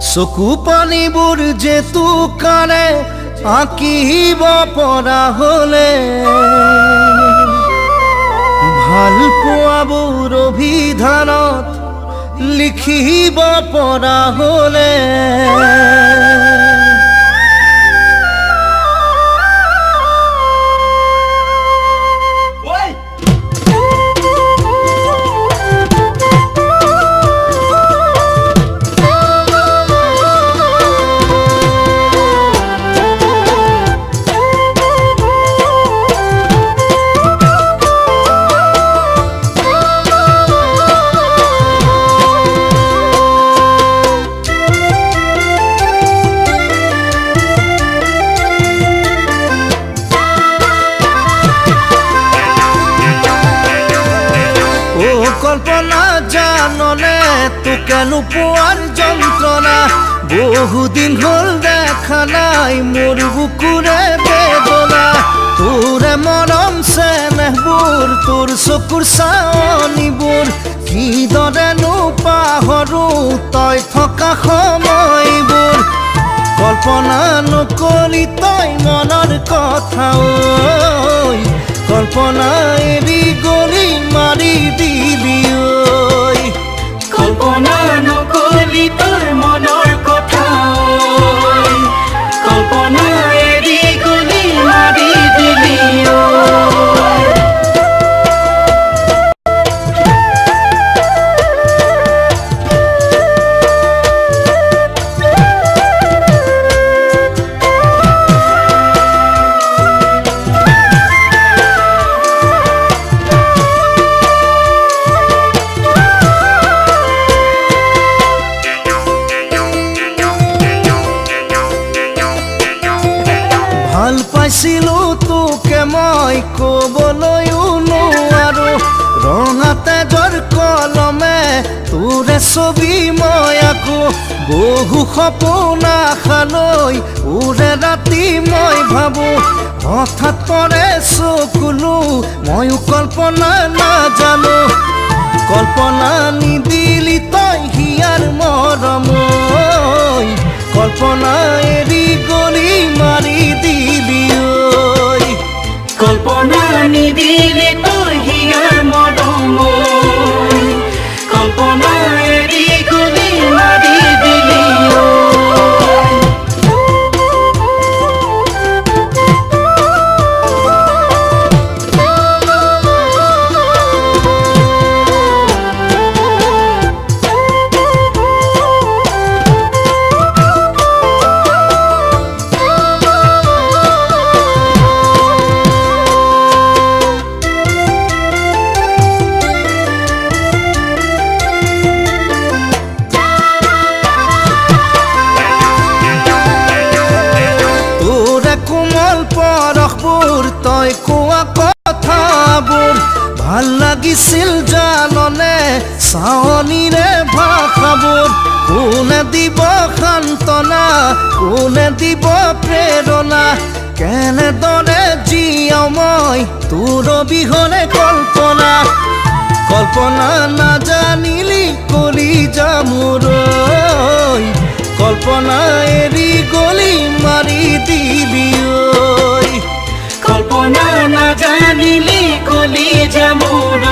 চকু পানীবোৰ যেতু কাৰে আঁকিব পৰা হ'লে ভাল পোৱাবোৰ অভিধানত লিখিব পৰা হ'লে কল্পনা জাননে তোকে নোপোৱাৰ যন্ত্ৰণা বহুদিন হ'ল দেখা নাই মোৰ বুকুৰে বেদনা তোৰে মৰম চেনেহবোৰ তোৰ চকুৰ চাৱনিবোৰ কিদৰেনো পাহৰো তই থকা সময়বোৰ কল্পনা নকৰি তই মনৰ কথা কল্পনা এৰি গলি মাৰি দিলি কল্পনা নকলি তোৰ মনৰ কথা কল্পনা এৰি গলি মাৰি দিলি ভাল পাইছিলো তোকে মই ক'বলৈও নোৱাৰো ৰঙা তেজৰ কলমে তোৰে ছবি মই আকৌ বহু সপোন আশালৈ উৰে ৰাতি মই ভাবো হঠাৎ পৰে চকুলো ময়ো কল্পনা নাজানো কল্পনা নিদিলি তই হিয়াৰ মৰম কল্পনা এৰি গলি মাৰি দিলি কল্পনা নিদিলি তই হিয়াৰ মৰম কল্পনা এৰি গলি মাৰি দিলি পৰশবোৰ তই কোৱা কথাবোৰ ভাল লাগিছিল জাননে চাৱনিৰে ভাষাবোৰ কোনে দিব সান্তনা কোনে দিব প্ৰেৰণা কেনেদৰে জীয়াও মই তোৰ অবিহনে কল্পনা কল্পনা নাজানিলি কলিজা মোৰ কল্পনা এৰি গলি মাৰি দিলি কল্পনা নাজানিলি কলিজা মোৰ